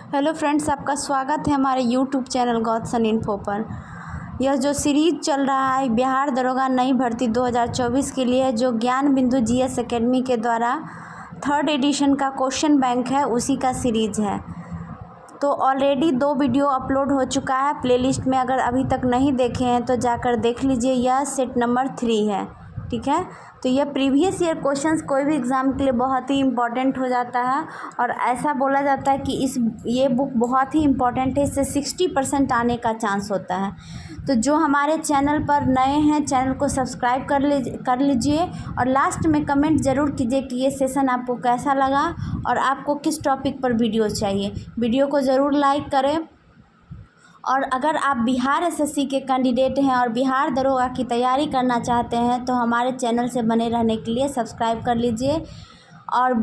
Hello friends, आपका स्वागत है हमारे यूट्यूब चैनल गॉडसन इन्फो पर। यह जो सीरीज चल रहा है बिहार दरोगा नई भर्ती 2024 के लिए, जो ज्ञान बिंदु जीएस एकेडमी के द्वारा 3rd एडिशन का क्वेश्चन बैंक है, उसी का सीरीज है। तो ऑलरेडी 2 वीडियो अपलोड हो चुका है प्लेलिस्ट में। अगर अभी तक नहीं देखे हैं तो जाकर देख लीजिए। यह सेट नंबर 3 है, ठीक है। तो यह प्रीवियस ईयर क्वेश्चंस कोई भी एग्ज़ाम के लिए बहुत ही इम्पॉर्टेंट हो जाता है, और ऐसा बोला जाता है कि ये बुक बहुत ही इम्पॉर्टेंट है, इससे 60% आने का चांस होता है। तो जो हमारे चैनल पर नए हैं, चैनल को सब्सक्राइब कर लीजिए, और लास्ट में कमेंट ज़रूर कीजिए कि ये सेशन आपको कैसा लगा और आपको किस टॉपिक पर वीडियो चाहिए। वीडियो को ज़रूर लाइक करें। और अगर आप बिहार एसएससी के कैंडिडेट हैं और बिहार दरोगा की तैयारी करना चाहते हैं तो हमारे चैनल से बने रहने के लिए सब्सक्राइब कर लीजिए। और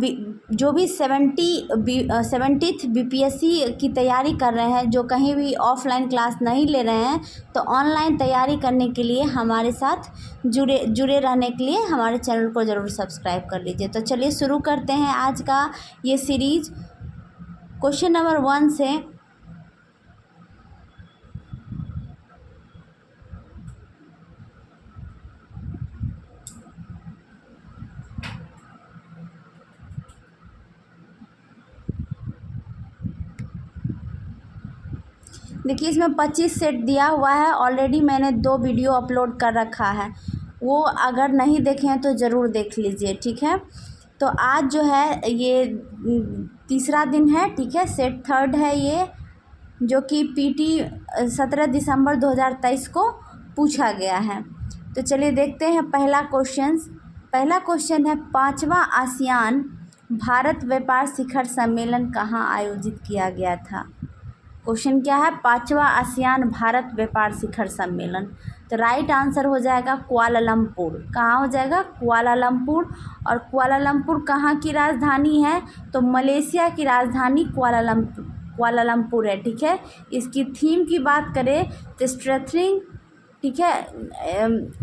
जो भी 70th बीपीएससी की तैयारी कर रहे हैं, जो कहीं भी ऑफलाइन क्लास नहीं ले रहे हैं, तो ऑनलाइन तैयारी करने के लिए हमारे साथ जुड़े रहने के लिए हमारे चैनल को ज़रूर सब्सक्राइब कर लीजिए। तो चलिए शुरू करते हैं आज का ये सीरीज क्वेश्चन नंबर 1 से। देखिए, इसमें 25 सेट दिया हुआ है। ऑलरेडी मैंने 2 वीडियो अपलोड कर रखा है, वो अगर नहीं देखे हैं तो ज़रूर देख लीजिए, ठीक है। तो आज जो है ये तीसरा दिन है, ठीक है। सेट 3rd है ये, जो कि पीटी 17 दिसंबर 2023 को पूछा गया है। तो चलिए देखते हैं पहला क्वेश्चन है, 5वां आसियान भारत व्यापार शिखर सम्मेलन कहाँ आयोजित किया गया था। क्वेश्चन क्या है, 5वां आसियान भारत व्यापार शिखर सम्मेलन। तो राइट आंसर हो जाएगा कुआलालंपुर। कहाँ हो जाएगा? कुआलालंपुर। और कुआलालंपुर कहाँ की राजधानी है? तो मलेशिया की राजधानी कुआलालंपुर है, ठीक है। इसकी थीम की बात करें तो स्ट्रेंथनिंग, ठीक है।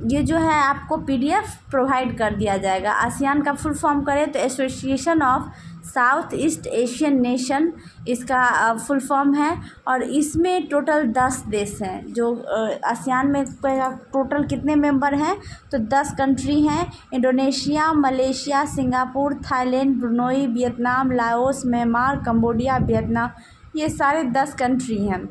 ये जो है आपको पीडीएफ प्रोवाइड कर दिया जाएगा। आसियान का फुल फॉर्म करें तो association of south east Asian nation इसका फुल फॉर्म है। और इसमें टोटल 10 देश हैं। जो आसियान में टोटल कितने मेंबर हैं? तो 10 कंट्री हैं। Indonesia, Malaysia, Singapore, Thailand, Brunei, Vietnam, Laos, Myanmar, Cambodia, Vietnam, ये सारे 10 कंट्री हैं।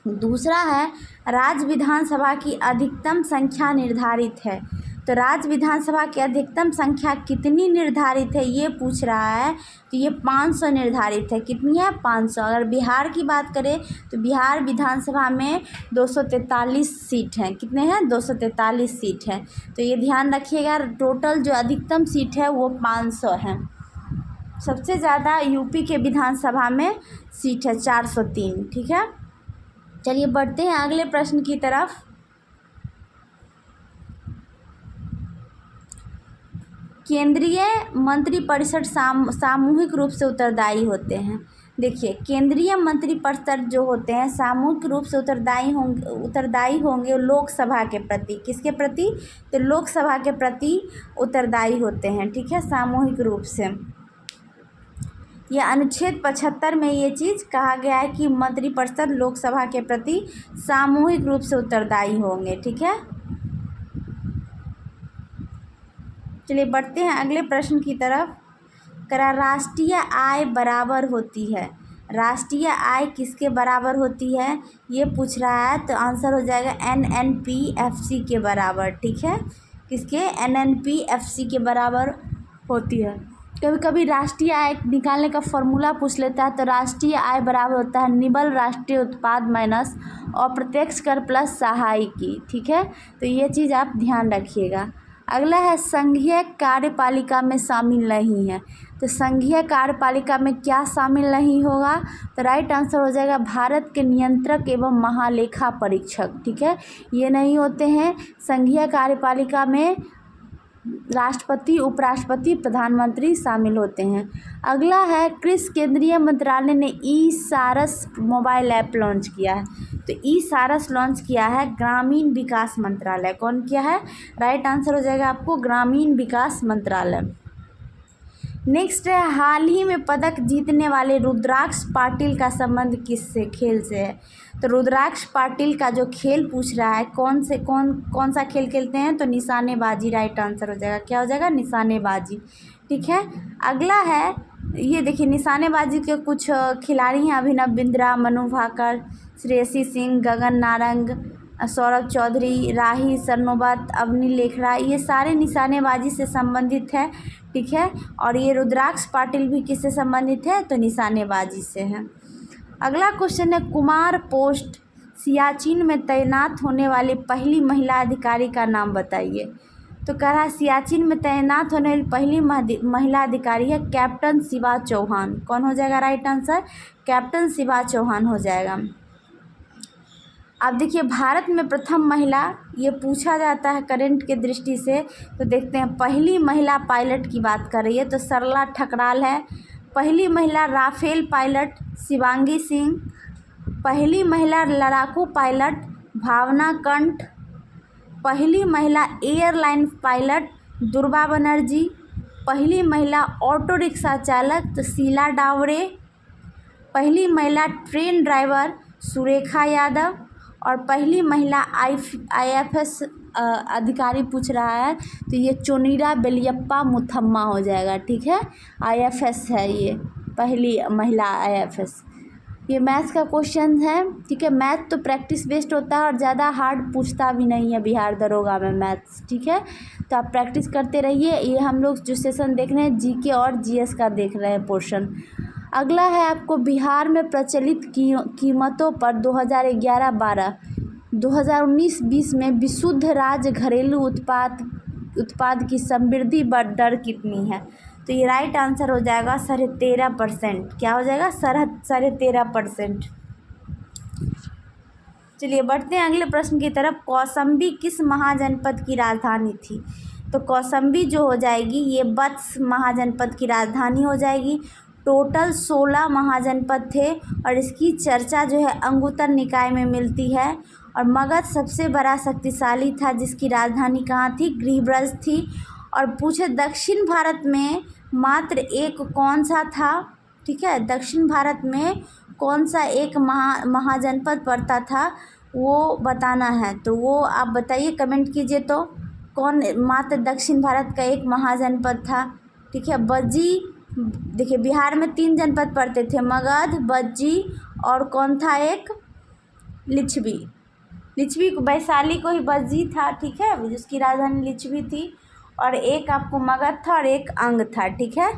दूसरा है, राज्य विधानसभा की अधिकतम संख्या निर्धारित है। तो राज्य विधानसभा की अधिकतम संख्या कितनी निर्धारित है ये पूछ रहा है। तो ये 500 निर्धारित है। कितनी है? 500। अगर बिहार की बात करें तो बिहार विधानसभा में 243 सीट हैं। कितने हैं? 243 सीट हैं। तो ये ध्यान रखिएगा, टोटल जो अधिकतम सीट है वो 500 है। सबसे ज़्यादा यूपी के विधानसभा में सीट है 403, ठीक है। चलिए बढ़ते हैं अगले प्रश्न की तरफ। केंद्रीय मंत्रिपरिषद सामूहिक रूप से उत्तरदायी होते हैं। देखिए, केंद्रीय मंत्रिपरिषद जो होते हैं सामूहिक रूप से उत्तरदायी होंगे लोकसभा के प्रति। किसके प्रति? तो लोकसभा के प्रति उत्तरदायी होते हैं, ठीक है, सामूहिक रूप से। यह अनुच्छेद 75 में ये चीज़ कहा गया है कि मंत्रिपरिषद लोकसभा के प्रति सामूहिक रूप से उत्तरदायी होंगे, ठीक है। चलिए बढ़ते हैं अगले प्रश्न की तरफ। राष्ट्रीय आय बराबर होती है। राष्ट्रीय आय किसके बराबर होती है ये पूछ रहा है। तो आंसर हो जाएगा एनएनपीएफसी के बराबर, ठीक है। किसके? एनएनपीएफसी के बराबर होती है। कभी कभी राष्ट्रीय आय निकालने का फॉर्मूला पूछ लेता है। तो राष्ट्रीय आय बराबर होता है निबल राष्ट्रीय उत्पाद माइनस अप्रत्यक्ष कर प्लस सहायकी, ठीक है। तो ये चीज़ आप ध्यान रखिएगा। अगला है, संघीय कार्यपालिका में शामिल नहीं है। तो संघीय कार्यपालिका में क्या शामिल नहीं होगा? तो राइट आंसर हो जाएगा भारत के नियंत्रक एवं महालेखा परीक्षक, ठीक है। ये नहीं होते हैं। संघीय कार्यपालिका में राष्ट्रपति, उपराष्ट्रपति, प्रधानमंत्री शामिल होते हैं। अगला है, किस केंद्रीय मंत्रालय ने ई-सारस मोबाइल ऐप लॉन्च किया है? तो ई-सारस लॉन्च किया है ग्रामीण विकास मंत्रालय। कौन किया है? राइट आंसर हो जाएगा आपको ग्रामीण विकास मंत्रालय। नेक्स्ट है, हाल ही में पदक जीतने वाले रुद्राक्ष पाटिल का संबंध किससे खेल से है? तो रुद्राक्ष पाटिल का जो खेल पूछ रहा है, कौन सा खेल खेलते हैं? तो निशानेबाजी राइट आंसर हो जाएगा। क्या हो जाएगा? निशानेबाजी। ठीक है, अगला है, ये देखिए निशानेबाजी के कुछ खिलाड़ी हैं, अभिनव बिंद्रा, मनु भाकर, श्रेयसी सिंह, गगन नारंग, सौरभ चौधरी, राही सरनोबत, अवनी लेखड़ा, ये सारे निशानेबाजी से संबंधित है। ठीक है, और ये रुद्राक्ष पाटिल भी किससे संबंधित है? तो निशानेबाजी से है। अगला क्वेश्चन है, कुमार पोस्ट सियाचिन में तैनात होने वाली पहली महिला अधिकारी का नाम बताइए। तो कह रहा है सियाचिन में तैनात होने वाली पहली महिला अधिकारी है कैप्टन शिवा चौहान। कौन हो जाएगा right answer? Captain Shiva Chauhan हो जाएगा। अब देखिए भारत में प्रथम महिला, ये पूछा जाता है करंट के दृष्टि से, तो देखते हैं पहली महिला पायलट की बात कर रही है तो सरला ठकराल है। पहली महिला राफेल पायलट शिवांगी सिंह। पहली महिला लड़ाकू पायलट भावना कंठ। पहली महिला एयरलाइन पायलट दुर्गा बनर्जी। पहली महिला ऑटो रिक्शा चालक तो शीला डावरे। पहली महिला ट्रेन ड्राइवर सुरेखा यादव। और पहली महिला IAFS अधिकारी पूछ रहा है तो ये चोनीरा बेलियप्पा मुथम्मा हो जाएगा। ठीक है, IAFS है ये पहली महिला IAFS। ये मैथ्स का क्वेश्चन है। ठीक है, मैथ तो प्रैक्टिस बेस्ड होता है और ज़्यादा हार्ड पूछता भी नहीं है बिहार दरोगा में मैथ्स। ठीक है, तो आप प्रैक्टिस करते रहिए। ये हम लोग जो सेशन देख रहे हैं GK और GS का देख रहे हैं पोर्शन। अगला है आपको बिहार में प्रचलित कीमतों पर 2011-12 2019-20 में विशुद्ध राज्य घरेलू उत्पाद की समृद्धि दर कितनी है? तो ये राइट आंसर हो जाएगा 13.5%। क्या हो जाएगा? 13.5%। चलिए बढ़ते हैं अगले प्रश्न की तरफ। कौशाम्बी किस महाजनपद की राजधानी थी? तो कौशाम्बी जो हो जाएगी ये वत्स महाजनपद की राजधानी हो जाएगी। टोटल 16 महाजनपद थे और इसकी चर्चा जो है अंगुत्तर निकाय में मिलती है। और मगध सबसे बड़ा शक्तिशाली था जिसकी राजधानी कहाँ थी? गृहब्रज थी। और पूछे दक्षिण भारत में मात्र एक कौन सा था? ठीक है, दक्षिण भारत में कौन सा एक महाजनपद पड़ता था वो बताना है, तो वो आप बताइए, कमेंट कीजिए। तो कौन मात्र दक्षिण भारत का एक महाजनपद था? ठीक है, बज्जी, देखिए बिहार में 3 जनपद पड़ते थे, मगध, बज्जी और कौन था एक? लिच्छवी। वैशाली को ही बज्जी था। ठीक है, जिसकी राजधानी लिच्छवी थी। और एक आपको मगध था और एक अंग था। ठीक है,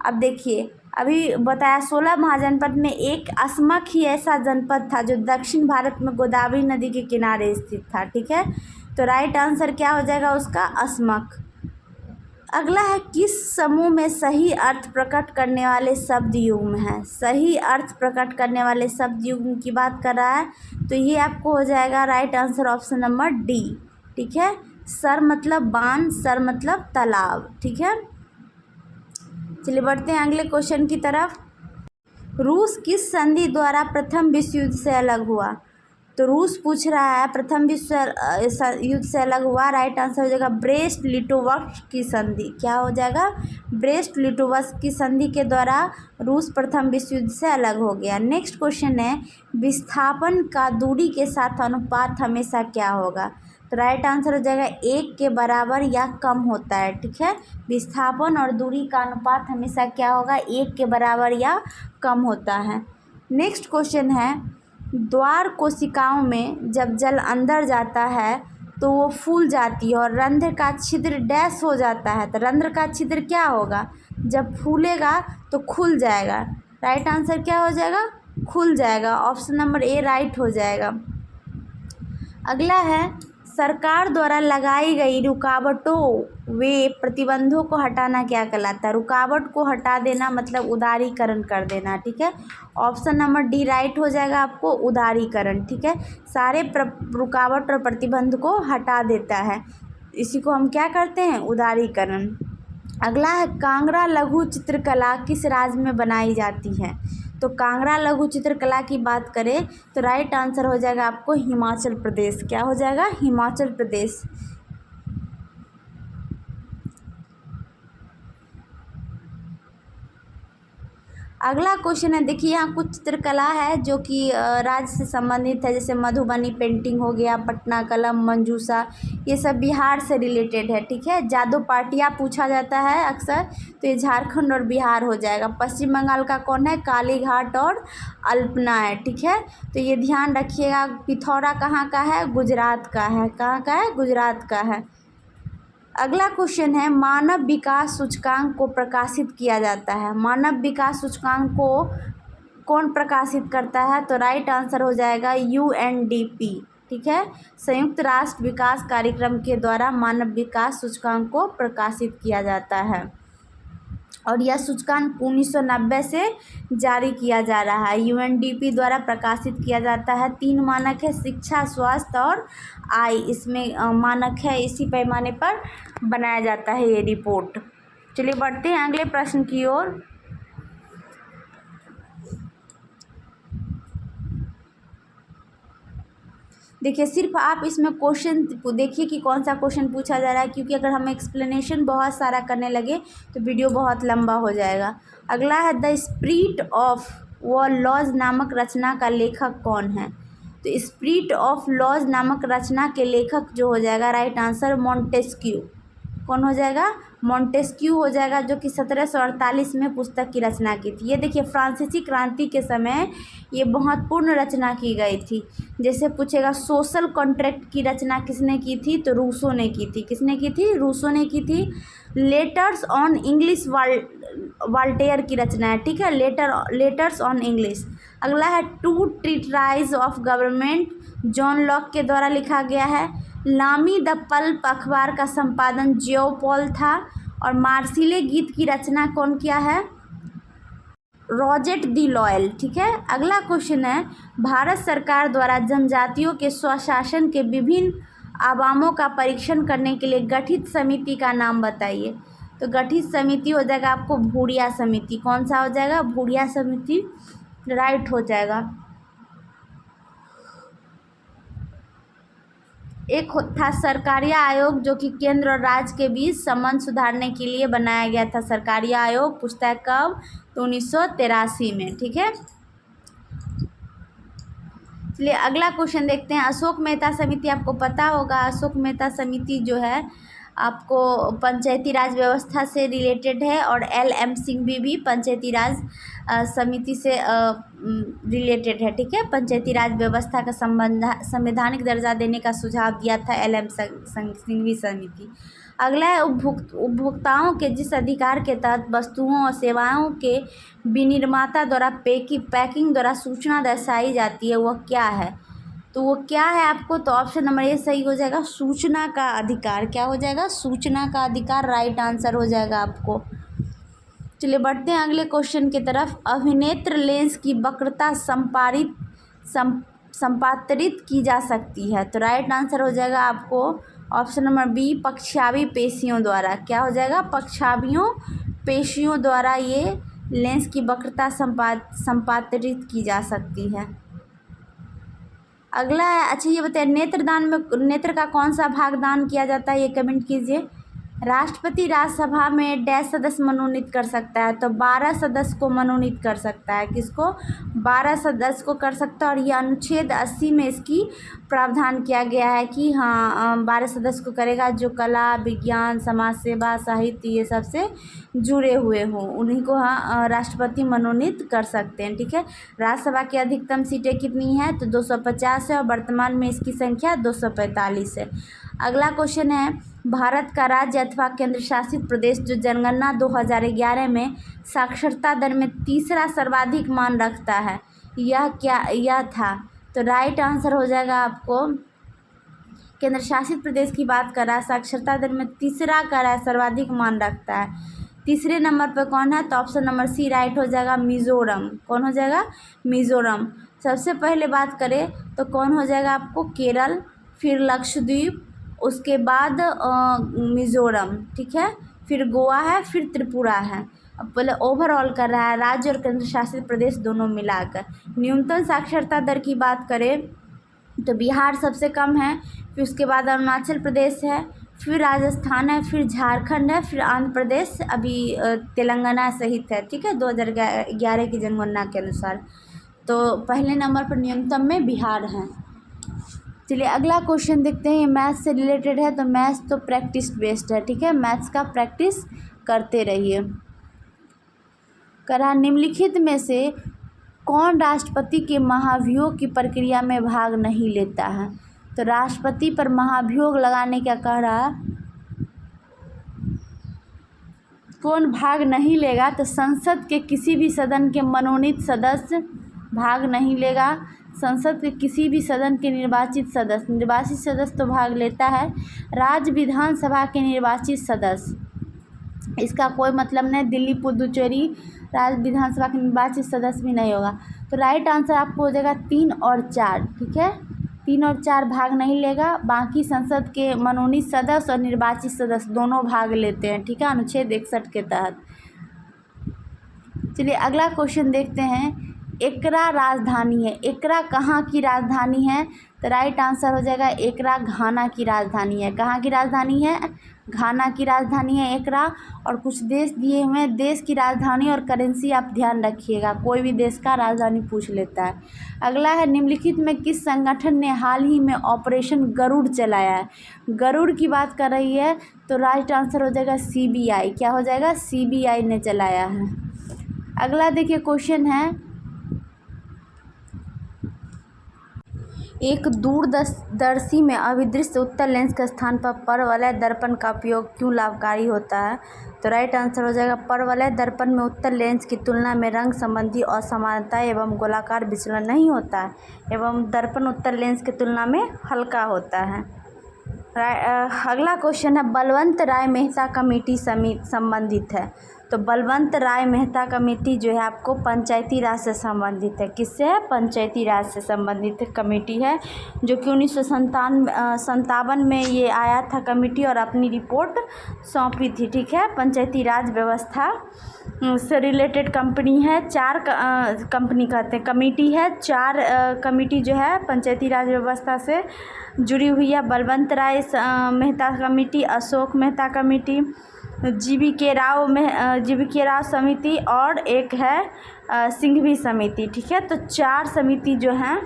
अब देखिए अभी बताया 16 महाजनपद में एक अस्मक ही ऐसा जनपद था जो दक्षिण भारत में गोदावरी नदी के किनारे स्थित था। ठीक है, तो राइट आंसर क्या हो जाएगा उसका? अस्मक। अगला है, किस समूह में सही अर्थ प्रकट करने वाले शब्द युग्म है? सही अर्थ प्रकट करने वाले शब्द युग्म की बात कर रहा है तो ये आपको हो जाएगा right answer option number D. ठीक है, सर मतलब बाण, सर मतलब तालाब। ठीक है, चलिए बढ़ते हैं अगले क्वेश्चन की तरफ। रूस किस संधि द्वारा प्रथम विश्व युद्ध से अलग हुआ? तो रूस पूछ रहा है प्रथम विश्व युद्ध से अलग हुआ। राइट आंसर हो जाएगा ब्रेस्ट लिटोवस्क की संधि। क्या हो जाएगा? ब्रेस्ट लिटोवस्क की संधि के द्वारा रूस प्रथम विश्व युद्ध से अलग हो गया। नेक्स्ट क्वेश्चन है, विस्थापन का दूरी के साथ अनुपात हमेशा क्या होगा? तो राइट आंसर हो जाएगा 1 के बराबर या कम होता है। ठीक है, विस्थापन और दूरी का अनुपात हमेशा क्या होगा? 1 के बराबर या कम होता है। नेक्स्ट क्वेश्चन है, द्वार कोशिकाओं में जब जल अंदर जाता है तो वो फूल जाती है और रंध्र का छिद्र डैश हो जाता है। तो रंध्र का छिद्र क्या होगा? जब फूलेगा तो खुल जाएगा। राइट आंसर क्या हो जाएगा? खुल जाएगा। ऑप्शन नंबर ए राइट हो जाएगा। अगला है, सरकार द्वारा लगाई गई रुकावटों व प्रतिबंधों को हटाना क्या कहलाता है? रुकावट को हटा देना मतलब उदारीकरण कर देना। ठीक है, ऑप्शन नंबर डी राइट हो जाएगा आपको, उदारीकरण। ठीक है, सारे रुकावट और प्रतिबंध को हटा देता है, इसी को हम क्या करते हैं? उदारीकरण। अगला है, कांगड़ा लघु चित्रकला किस राज्य में बनाई जाती है? तो कांगड़ा लघु चित्रकला की बात करें तो राइट आंसर हो जाएगा आपको हिमाचल प्रदेश। क्या हो जाएगा? हिमाचल प्रदेश। अगला क्वेश्चन है, देखिए यहाँ कुछ चित्रकला है जो कि राज्य से संबंधित है, जैसे मधुबनी पेंटिंग हो गया, पटना कलम, मंजूसा, ये सब बिहार से रिलेटेड है। ठीक है, जादू पाटिया पूछा जाता है अक्सर, तो ये झारखंड और बिहार हो जाएगा। पश्चिम बंगाल का कौन है? कालीघाट और अल्पना है। ठीक है, तो ये ध्यान रखिएगा। पिथौरा कहाँ का है? गुजरात का है। कहाँ का है? गुजरात का है। अगला क्वेश्चन है, मानव विकास सूचकांक को प्रकाशित किया जाता है। मानव विकास सूचकांक को कौन प्रकाशित करता है? तो राइट आंसर हो जाएगा UNDP। ठीक है, संयुक्त राष्ट्र विकास कार्यक्रम के द्वारा मानव विकास सूचकांक को प्रकाशित किया जाता है और यह सूचकांक 1990 से जारी किया जा रहा है। UNDP द्वारा प्रकाशित किया जाता है। 3 मानक है, शिक्षा, स्वास्थ्य और आय, इसमें मानक है। इसी पैमाने पर बनाया जाता है ये रिपोर्ट। चलिए बढ़ते हैं अगले प्रश्न की ओर। देखिए, सिर्फ आप इसमें क्वेश्चन देखिए कि कौन सा क्वेश्चन पूछा जा रहा है, क्योंकि अगर हम एक्सप्लेनेशन बहुत सारा करने लगे तो वीडियो बहुत लंबा हो जाएगा। अगला है, द स्पिरिट ऑफ लॉज नामक रचना का लेखक कौन है? तो स्पिरिट ऑफ लॉज नामक रचना के लेखक जो हो जाएगा, राइट आंसर मॉन्टेस्क्यू। कौन हो जाएगा? मॉन्टेस्क्यू हो जाएगा, जो कि 1748 में पुस्तक की रचना की थी। ये देखिए, फ्रांसीसी क्रांति के समय ये महत्वपूर्ण रचना की गई थी। जैसे पूछेगा सोशल कॉन्ट्रैक्ट की रचना किसने की थी? तो रूसो ने की थी। किसने की थी? रूसो ने की थी। लेटर्स ऑन इंग्लिश वाल्टेयर की रचना है। ठीक है, लेटर्स ऑन इंग्लिश। अगला है, two treatise of government John Locke के द्वारा लिखा गया है। लामी द पल्प अखबार का संपादन जियोपॉल था और मार्सिले गीत की रचना कौन किया है? रॉजेट दी लॉयल। ठीक है, अगला क्वेश्चन है, भारत सरकार द्वारा जनजातियों के स्वशासन के विभिन्न आयामों का परीक्षण करने के लिए गठित समिति का नाम बताइए। तो गठित समिति हो जाएगा आपको भूरिया समिति। कौन सा हो जाएगा? भूरिया समिति राइट हो जाएगा। एक था सरकारिया आयोग, जो कि केंद्र और राज्य के बीच संबंध सुधारने के लिए बनाया गया था। सरकारिया आयोग पूछता है कब? तो 1983 में। ठीक है, चलिए अगला क्वेश्चन देखते हैं। अशोक मेहता समिति आपको पता होगा। अशोक मेहता समिति जो है आपको पंचायती राज व्यवस्था से रिलेटेड है और LM सिंघवी भी पंचायती राज समिति से रिलेटेड है। ठीक है, पंचायती राज व्यवस्था का संवैधानिक दर्जा देने का सुझाव दिया था LM सिंघवी समिति। अगला है, उपभोक्ताओं के जिस अधिकार के तहत वस्तुओं और सेवाओं के विनिर्माता द्वारा पैकिंग द्वारा सूचना दर्शाई जाती है, वह क्या है? तो वो क्या है आपको? तो ऑप्शन नंबर ए सही हो जाएगा, सूचना का अधिकार। क्या हो जाएगा? सूचना का अधिकार राइट आंसर हो जाएगा आपको। चलिए बढ़ते हैं अगले क्वेश्चन की तरफ। अभिनेत्र लेंस की वक्रता संपातित की जा सकती है। तो राइट आंसर हो जाएगा आपको ऑप्शन नंबर बी, पक्षावी पेशियों द्वारा। क्या हो जाएगा? पक्षावियों पेशियों द्वारा ये लेंस की वक्रता संपातित की जा सकती है। अगला है, अच्छा ये बताइए, नेत्रदान में नेत्र का कौन सा भाग दान किया जाता है? ये कमेंट कीजिए। राष्ट्रपति राज्यसभा में डैश सदस्य मनोनीत कर सकता है। तो 12 सदस्य को मनोनीत कर सकता है। किसको? 12 सदस्य को कर सकता है। और ये अनुच्छेद 80 में इसकी प्रावधान किया गया है कि हाँ 12 सदस्य को करेगा जो कला, विज्ञान, समाज सेवा, साहित्य ये सब से जुड़े हुए हों, उन्हीं को हाँ राष्ट्रपति मनोनीत कर सकते हैं। ठीक है, राज्यसभा की अधिकतम सीटें कितनी हैं? तो 250 है और वर्तमान में इसकी संख्या 245 है। अगला क्वेश्चन है, भारत का राज्य अथवा केंद्र शासित प्रदेश जो जनगणना 2011 में साक्षरता दर में तीसरा सर्वाधिक मान रखता है, यह था? तो राइट आंसर हो जाएगा आपको, केंद्र शासित प्रदेश की बात कर रहा है, साक्षरता दर में तीसरा कर रहा है, सर्वाधिक मान रखता है। तीसरे नंबर पर कौन है? तो ऑप्शन नंबर सी राइट हो जाएगा, मिज़ोरम। कौन हो जाएगा? मिज़ोरम। सबसे पहले बात करें तो कौन हो जाएगा आपको? केरल, फिर लक्षद्वीप, उसके बाद मिज़ोरम। ठीक है, फिर गोवा है, फिर त्रिपुरा है। अब पहले ओवरऑल कर रहा है राज्य और केंद्र शासित प्रदेश दोनों मिलाकर। न्यूनतम साक्षरता दर की बात करें तो बिहार सबसे कम है, फिर उसके बाद अरुणाचल प्रदेश है, फिर राजस्थान है, फिर झारखंड है, फिर आंध्र प्रदेश, अभी तेलंगाना सहित है, ठीक है, 2011 की जनगणना के अनुसार। तो पहले नंबर पर न्यूनतम में बिहार है। चलिए अगला क्वेश्चन देखते हैं, मैथ्स से रिलेटेड है। तो मैथ्स तो प्रैक्टिस बेस्ड है, ठीक है, मैथ्स का प्रैक्टिस करते रहिए। करा निम्नलिखित में से कौन राष्ट्रपति के महाभियोग की प्रक्रिया में भाग नहीं लेता है? तो राष्ट्रपति पर महाभियोग लगाने का कह रहा, कौन भाग नहीं लेगा? तो संसद के किसी भी सदन के मनोनीत सदस्य भाग नहीं लेगा। संसद के किसी भी सदन के निर्वाचित सदस्य तो भाग लेता है। राज्य विधानसभा के निर्वाचित सदस्य, इसका कोई मतलब नहीं, दिल्ली पुदुचेरी राज्य विधानसभा के निर्वाचित सदस्य भी नहीं होगा। तो राइट आंसर आपको हो जाएगा 3 और 4, ठीक है, 3 और 4 भाग नहीं लेगा। बाकी संसद के मनोनीत सदस्य और निर्वाचित सदस्य दोनों भाग लेते हैं, ठीक है, अनुच्छेद 61 के तहत। चलिए अगला क्वेश्चन देखते हैं, एकरा राजधानी है, एकरा कहाँ की राजधानी है? तो राइट आंसर हो जाएगा एकरा घाना की राजधानी है। कहाँ की राजधानी है? घाना की राजधानी है एकरा। और कुछ देश दिए हुए हैं, देश की राजधानी और करेंसी आप ध्यान रखिएगा, कोई भी देश का राजधानी पूछ लेता है। अगला है, निम्नलिखित में किस संगठन ने हाल ही में ऑपरेशन गरुड़ चलाया है? गरुड़ की बात कर रही है, तो राइट आंसर हो जाएगा CBI। क्या हो जाएगा? CBI ने चलाया है। अगला देखिए क्वेश्चन है, एक दूरदर्शी में अभिदृश्य उत्तल लेंस के स्थान पर परवलय दर्पण का उपयोग क्यों लाभकारी होता है? तो राइट आंसर हो जाएगा परवलय दर्पण में उत्तल लेंस की तुलना में रंग संबंधी असमानता एवं गोलाकार विचलन नहीं होता है, एवं दर्पण उत्तल लेंस की तुलना में हल्का होता है। अगला क्वेश्चन है, बलवंत राय मेहता कमेटी संबंधित है। तो बलवंत राय मेहता कमेटी जो है आपको पंचायती राज से संबंधित है। किससे है? पंचायती राज से संबंधित कमेटी है, जो कि 1957 में ये आया था कमेटी और अपनी रिपोर्ट सौंपी थी, ठीक है। पंचायती राज व्यवस्था से रिलेटेड कंपनी है, 4 कंपनी कहते हैं, कमेटी है, 4 कमेटी जो है पंचायती राज व्यवस्था से जुड़ी हुई है। बलवंत राय मेहता कमेटी, अशोक मेहता कमेटी, जीवी के राव समिति और एक है सिंघवी समिति, ठीक है। तो 4 समिति जो हैं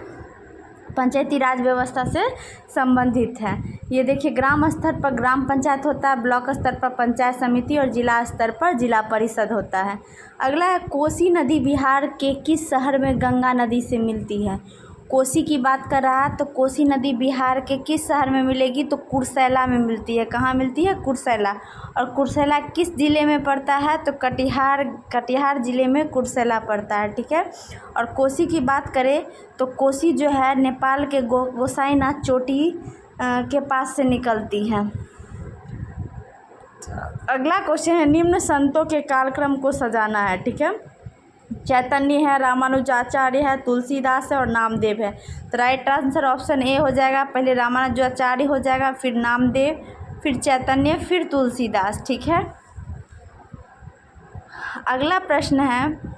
पंचायती राज व्यवस्था से संबंधित है। ये देखिए, ग्राम स्तर पर ग्राम पंचायत होता है, ब्लॉक स्तर पर पंचायत समिति और जिला स्तर पर जिला परिषद होता है। अगला है, कोसी नदी बिहार के किस शहर में गंगा नदी से मिलती है? कोसी की बात कर रहा है, तो कोसी नदी बिहार के किस शहर में मिलेगी? तो कुर्सेला में मिलती है। कहाँ मिलती है? कुर्सेला। और कुर्सेला किस ज़िले में पड़ता है? तो कटिहार ज़िले में कुर्सेला पड़ता है, ठीक है। और कोसी की बात करें तो कोसी जो है नेपाल के गोसाईनाथ चोटी के पास से निकलती है। अगला क्वेश्चन है, निम्न संतों के कालक्रम को सजाना है, ठीक है। चैतन्य है, रामानुजाचार्य है, तुलसीदास है और नामदेव है। तो राइट आंसर ऑप्शन ए हो जाएगा, पहले रामानुजाचार्य हो जाएगा, फिर नामदेव, फिर चैतन्य, फिर तुलसीदास, ठीक है। अगला प्रश्न है,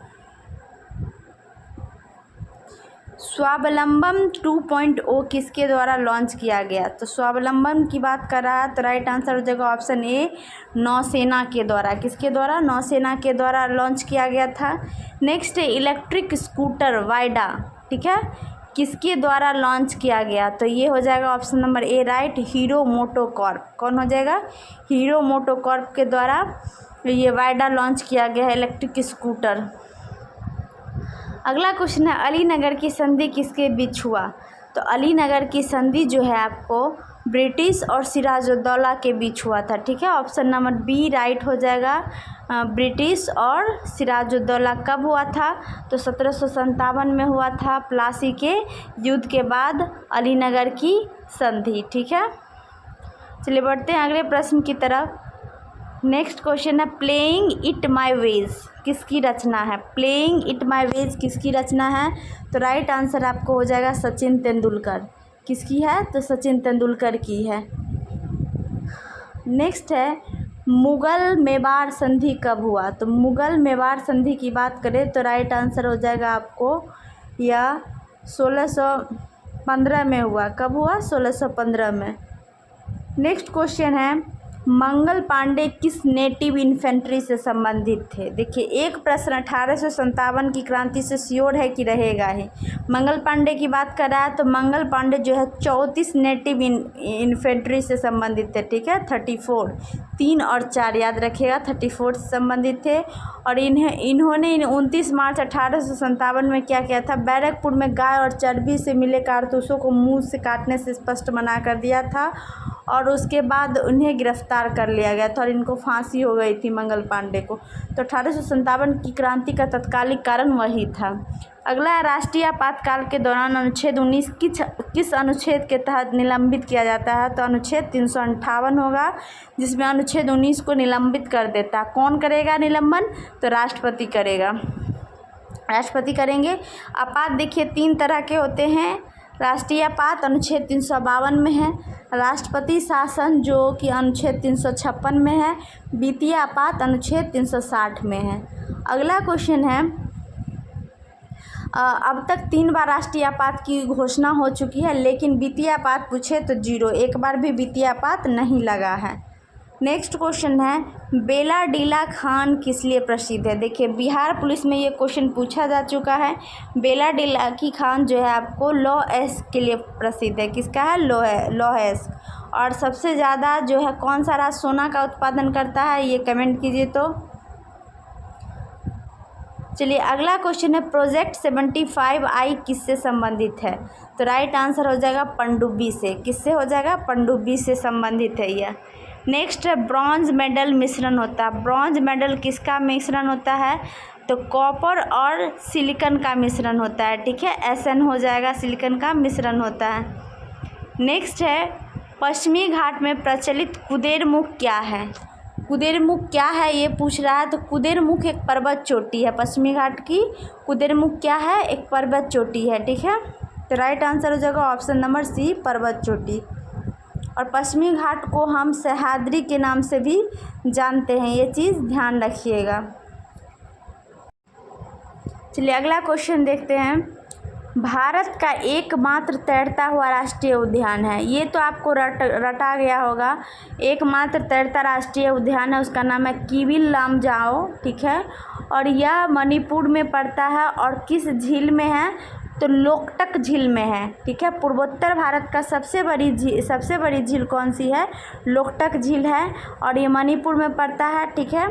स्वावलंबन 2.0 किसके द्वारा लॉन्च किया गया? तो स्वावलंबन की बात कर रहा है, तो राइट आंसर हो जाएगा ऑप्शन ए, नौसेना के द्वारा। किसके द्वारा? नौसेना के द्वारा लॉन्च किया गया था। नेक्स्ट है, इलेक्ट्रिक स्कूटर वाइडा, ठीक है, किसके द्वारा लॉन्च किया गया? तो ये हो जाएगा option number A right, hero MotoCorp. कौन हो जाएगा? हीरो मोटोकॉर्प के द्वारा ये वाइडा लॉन्च किया गया है, इलेक्ट्रिक स्कूटर। अगला क्वेश्चन है, अलीनगर की संधि किसके बीच हुआ? तो अलीनगर की संधि जो है आपको ब्रिटिश और सिराजुद्दौला के बीच हुआ था, ठीक है। ऑप्शन नंबर बी राइट हो जाएगा, ब्रिटिश और सिराजुद्दौला। कब हुआ था? तो 1757 में हुआ था, प्लासी के युद्ध के बाद अलीनगर की संधि, ठीक है। चलिए बढ़ते हैं अगले प्रश्न की तरफ। नेक्स्ट क्वेश्चन है, प्लेइंग इट माई वेज किसकी रचना है? प्लेइंग इट माई वेज किसकी रचना है? तो राइट आंसर आपको हो जाएगा सचिन तेंदुलकर। किसकी है? तो सचिन तेंदुलकर की है। नेक्स्ट है, मुगल मेवाड़ संधि कब हुआ? तो मुगल मेवाड़ संधि की बात करें तो राइट आंसर हो जाएगा आपको या 1615 में हुआ। कब हुआ? 1615 में। नेक्स्ट क्वेश्चन है, मंगल पांडे किस नेटिव इन्फेंट्री से संबंधित थे। देखिए, एक प्रश्न 1857 की क्रांति से श्योर है कि रहेगा ही। मंगल पांडे की बात कर रहा है तो मंगल पांडे जो है 34 नेटिव इन्फेंट्री से संबंधित थे, ठीक है। 34, 3 और 4 याद रखिएगा, 34 से संबंधित थे। और इन्होंने 29 मार्च 1857 में क्या किया था, बैरकपुर में गाय और चर्बी से मिले कारतूसों को मुँह से काटने से स्पष्ट मना कर दिया था और उसके बाद उन्हें गिरफ्तार कर लिया गया था और इनको फांसी हो गई थी मंगल पांडे को। तो 1857 की क्रांति का तत्कालिक कारण वही था। अगला है, राष्ट्रीय आपातकाल के दौरान अनुच्छेद 19 किस अनुच्छेद के तहत निलंबित किया जाता है। तो अनुच्छेद 358 होगा, जिसमें अनुच्छेद 19 को निलंबित कर देता है। कौन करेगा निलंबन, तो राष्ट्रपति करेगा, राष्ट्रपति करेंगे। आपात देखिए 3 तरह के होते हैं। राष्ट्रीय आपात अनुच्छेद 352 में है, राष्ट्रपति शासन जो कि अनुच्छेद 356 में है, वित्तीय आपात अनुच्छेद 360 में है। अगला क्वेश्चन है, अब तक 3 बार राष्ट्रीय आपात की घोषणा हो चुकी है, लेकिन वित्तीय आपात पूछे तो 0, एक बार भी वित्तीय आपात नहीं लगा है। नेक्स्ट क्वेश्चन है, बेलाडीला खान किस लिए प्रसिद्ध है। देखिए, बिहार पुलिस में ये क्वेश्चन पूछा जा चुका है। बेलाडीला की खान जो है आपको लौह अयस्क के लिए प्रसिद्ध है। किसका है, लौह अयस्क। और सबसे ज़्यादा जो है कौन सा राज्य सोना का उत्पादन करता है, ये कमेंट कीजिए। तो चलिए, अगला क्वेश्चन है, प्रोजेक्ट 75I किससे संबंधित है। तो राइट आंसर हो जाएगा पनडुब्बी से। किससे हो जाएगा, पनडुब्बी से संबंधित है यह। नेक्स्ट है, ब्रॉन्ज मेडल मिश्रण होता है। ब्रॉन्ज मेडल किसका मिश्रण होता है, तो कॉपर और सिलिकॉन का मिश्रण होता है, ठीक है। SN हो जाएगा, सिलिकॉन का मिश्रण होता है। नेक्स्ट है, पश्चिमी घाट में प्रचलित कुदेरमुख क्या है। कुदेरमुख क्या है ये पूछ रहा है। तो कुदेरमुख एक पर्वत चोटी है, पश्चिमी घाट की कुदेरमुख क्या है, एक पर्वत चोटी है, ठीक है। तो राइट आंसर हो जाएगा ऑप्शन नंबर सी, पर्वत चोटी। और पश्चिमी घाट को हम सह्याद्री के नाम से भी जानते हैं, ये चीज़ ध्यान रखिएगा। चलिए, अगला क्वेश्चन देखते हैं, भारत का एकमात्र तैरता हुआ राष्ट्रीय उद्यान है। ये तो आपको रटा गया होगा। एकमात्र तैरता राष्ट्रीय उद्यान है, उसका नाम है किबिल लामजाओ, ठीक है। और यह मणिपुर में पड़ता है और किस झील में है, तो लोकटक झील में है, ठीक है। पूर्वोत्तर भारत का सबसे बड़ी झील कौन सी है, लोकटक झील है और ये मणिपुर में पड़ता है, ठीक है।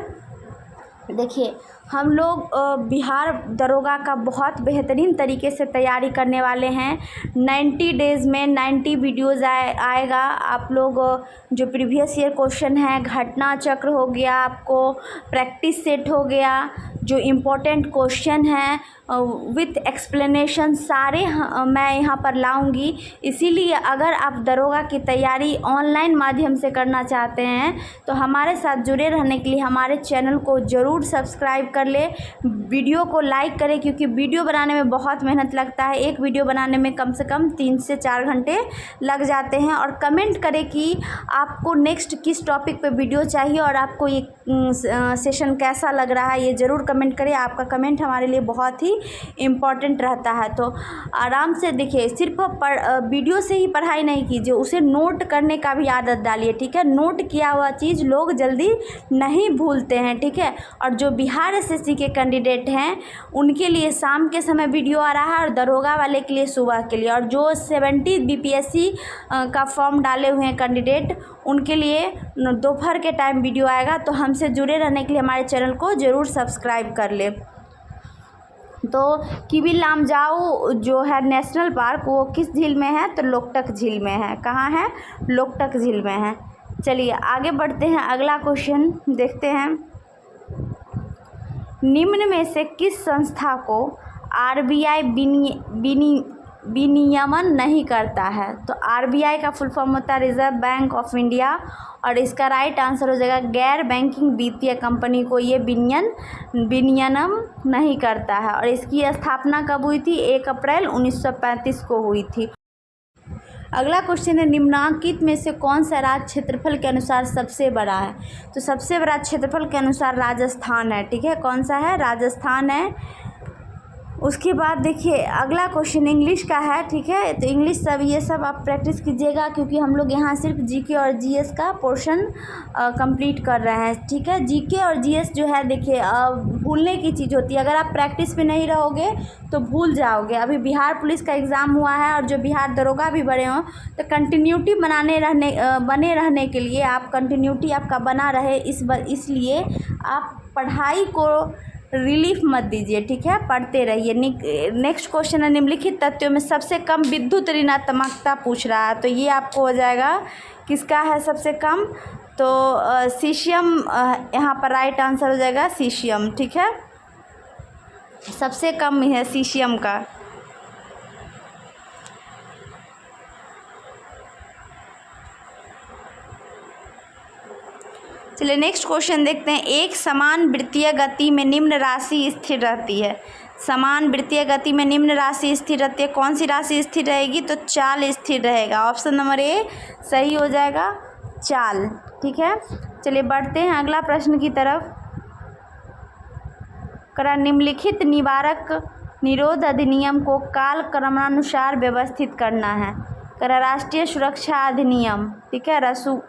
देखिए, हम लोग बिहार दरोगा का बहुत बेहतरीन तरीके से तैयारी करने वाले हैं। 90 डेज़ में 90 वीडियोज़ आएगा। आप लोग जो प्रीवियस ईयर क्वेश्चन है, घटना चक्र हो गया, आपको प्रैक्टिस सेट हो गया, जो इम्पोर्टेंट क्वेश्चन है विथ एक्सप्लेनेशन सारे मैं यहाँ पर लाऊंगी। इसीलिए अगर आप दरोगा की तैयारी ऑनलाइन माध्यम से करना चाहते हैं तो हमारे साथ जुड़े रहने के लिए हमारे चैनल को ज़रूर सब्सक्राइब कर ले, वीडियो को लाइक करें, क्योंकि वीडियो बनाने में बहुत मेहनत लगता है। एक वीडियो बनाने में कम से कम 3 से 4 घंटे लग जाते हैं। और कमेंट करें कि आपको नेक्स्ट किस टॉपिक पे वीडियो चाहिए और आपको ये सेशन कैसा लग रहा है, ये ज़रूर कमेंट करें। आपका कमेंट हमारे लिए बहुत ही इम्पॉर्टेंट रहता है। तो आराम से देखिए, सिर्फ वीडियो से ही पढ़ाई नहीं कीजिए, उसे नोट करने का भी आदत डालिए, ठीक है। नोट किया हुआ चीज़ लोग जल्दी नहीं भूलते हैं, ठीक है। और जो बिहार SSC के कैंडिडेट हैं उनके लिए शाम के समय वीडियो आ रहा है और दरोगा वाले के लिए सुबह के लिए। और जो 70 BPSC का फॉर्म डाले हुए हैं कैंडिडेट, उनके लिए दोपहर के टाइम वीडियो आएगा। तो हमसे जुड़े रहने के लिए हमारे चैनल को ज़रूर सब्सक्राइब कर ले। तो किबिल लामजाओ जो है नेशनल पार्क, वो किस झील में है, तो लोकटक झील में है। कहाँ है, लोकटक झील में है। चलिए आगे बढ़ते हैं, अगला क्वेश्चन देखते हैं, निम्न में से किस संस्था को RBI विनियमन नहीं करता है। तो RBI का फुल फॉर्म होता है रिजर्व बैंक ऑफ इंडिया, और इसका राइट आंसर हो जाएगा गैर बैंकिंग वित्तीय कंपनी को ये विनियमन नहीं करता है। और इसकी स्थापना कब हुई थी, 1 अप्रैल 1935 को हुई थी। अगला क्वेश्चन है, निम्नलिखित में से कौन सा राज्य क्षेत्रफल के अनुसार सबसे बड़ा है। तो सबसे बड़ा क्षेत्रफल के अनुसार राजस्थान है, ठीक है। कौन सा है, राजस्थान है। उसके बाद देखिए अगला क्वेश्चन इंग्लिश का है, ठीक है। तो इंग्लिश सब ये सब आप प्रैक्टिस कीजिएगा, क्योंकि हम लोग यहाँ सिर्फ जीके और जीएस का पोर्शन कंप्लीट कर रहे हैं, ठीक है। जीके और जीएस जो है देखिए भूलने की चीज़ होती है, अगर आप प्रैक्टिस में नहीं रहोगे तो भूल जाओगे। अभी बिहार पुलिस का एग्ज़ाम हुआ है और जो बिहार दरोगा भी बने हों, तो कंटिन्यूटी बने रहने के लिए आप कंटिन्यूटी आपका बना रहे, इसलिए आप पढ़ाई को रिलीफ मत दीजिए, ठीक है, पढ़ते रहिए। नेक्स्ट क्वेश्चन है निम्नलिखित तथ्यों में सबसे कम विद्युत ऋणात्मकता पूछ रहा है, तो ये आपको हो जाएगा किसका है सबसे कम, तो सीशियम यहाँ पर राइट आंसर हो जाएगा सीशियम, ठीक है, सबसे कम है सीशियम का। चलिए नेक्स्ट क्वेश्चन देखते हैं। एक समान वृत्तीय गति में निम्न राशि स्थिर रहती है। समान वृत्तीय गति में निम्न राशि स्थिर रहती है, कौन सी राशि स्थिर रहेगी, तो चाल स्थिर रहेगा। ऑप्शन नंबर ए सही हो जाएगा, चाल, ठीक है। चलिए बढ़ते हैं अगला प्रश्न की तरफ। करा निम्नलिखित निवारक निरोध अधिनियम को काल क्रमानुसार व्यवस्थित करना है। करा राष्ट्रीय सुरक्षा अधिनियम, ठीक है, रसू।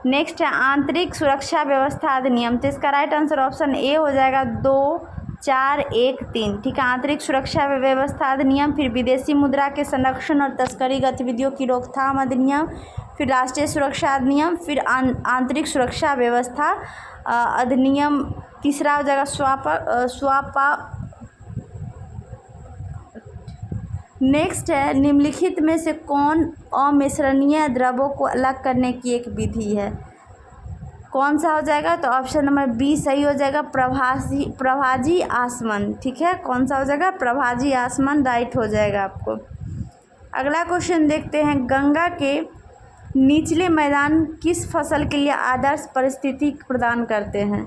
नेक्स्ट है आंतरिक सुरक्षा व्यवस्था अधिनियम, तो इसका राइट आंसर ऑप्शन ए हो जाएगा 2, 4, 1, 3, ठीक है। आंतरिक सुरक्षा व्यवस्था अधिनियम, फिर विदेशी मुद्रा के संरक्षण और तस्करी गतिविधियों की रोकथाम अधिनियम, फिर राष्ट्रीय सुरक्षा अधिनियम, फिर आंतरिक सुरक्षा व्यवस्था अधिनियम, तीसरा हो जाएगा स्वापा। नेक्स्ट है निम्नलिखित में से कौन अमिश्रणीय द्रव्यों को अलग करने की एक विधि है, कौन सा हो जाएगा, तो ऑप्शन नंबर बी सही हो जाएगा, प्रभाजी आसमन, ठीक है, कौन सा हो जाएगा, प्रभाजी आसमन राइट हो जाएगा आपको। अगला क्वेश्चन देखते हैं। गंगा के निचले मैदान किस फसल के लिए आदर्श परिस्थिति प्रदान करते हैं।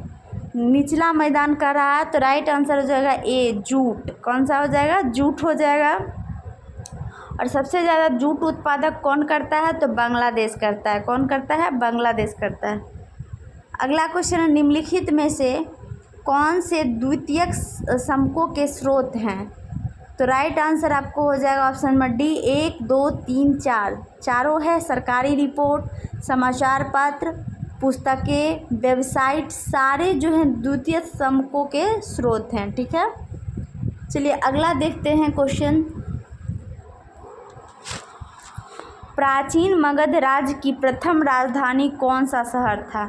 निचला मैदान का रहा है, तो राइट आंसर हो जाएगा ए जूट, कौन सा हो जाएगा, जूट हो जाएगा। और सबसे ज़्यादा जूट उत्पादक कौन करता है, तो बांग्लादेश करता है, कौन करता है, बांग्लादेश करता है। अगला क्वेश्चन है निम्नलिखित में से कौन से द्वितीयक समकों के स्रोत हैं, तो राइट आंसर आपको हो जाएगा ऑप्शन नंबर डी 1, 2, 3, 4, चारों है। सरकारी रिपोर्ट, समाचार पत्र, पुस्तकें, वेबसाइट, सारे जो हैं द्वितीय समकों के स्रोत हैं, ठीक है। चलिए अगला देखते हैं क्वेश्चन। प्राचीन मगध राज्य की प्रथम राजधानी कौन सा शहर था,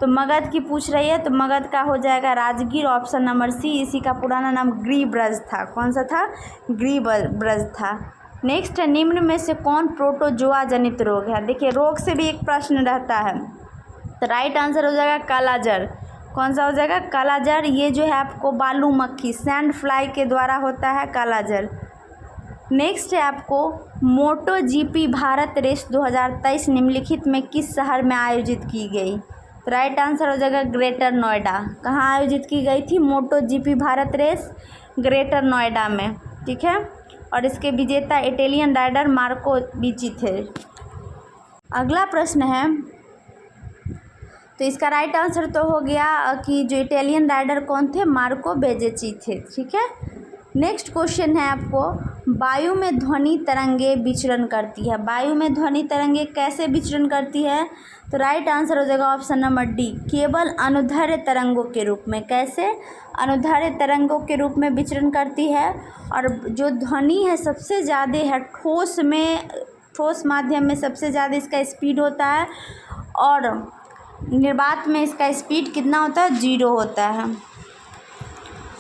तो मगध की पूछ रही है, तो मगध का हो जाएगा राजगीर, ऑप्शन नंबर सी। इसी का पुराना नाम ग्रीब्रज था, कौन सा था, ग्रीब्रज था। नेक्स्ट है निम्न में से कौन प्रोटोजोआ जनित रोग है। देखिए रोग से भी एक प्रश्न रहता है, तो राइट आंसर हो जाएगा कालाजर, कौन सा हो जाएगा, कालाजर। ये जो है आपको बालू मक्खी सैंड फ्लाई के द्वारा होता है कालाजर। नेक्स्ट है आपको मोटो जीपी भारत रेस 2023 निम्नलिखित में किस शहर में आयोजित की गई, तो राइट आंसर हो जाएगा ग्रेटर नोएडा। कहाँ आयोजित की गई थी Moto GP Bharat race, Greater Noida में, ठीक है। और इसके विजेता इटालियन राइडर मार्को बीची थे। अगला प्रश्न है, तो इसका राइट आंसर तो हो गया कि जो इटालियन राइडर कौन थे, मार्को बेजेची थे, ठीक है। नेक्स्ट क्वेश्चन है आपको वायु में ध्वनि तरंगे विचरण करती है। वायु में ध्वनि तरंगे कैसे विचरण करती है, तो राइट आंसर हो जाएगा ऑप्शन नंबर डी केवल अनुदैर्ध्य तरंगों के रूप में। कैसे, अनुदैर्ध्य तरंगों के रूप में विचरण करती है। और जो ध्वनि है सबसे ज़्यादा है ठोस माध्यम में सबसे ज़्यादा इसका स्पीड होता है, और निर्वात में इसका स्पीड कितना होता है, 0 होता है।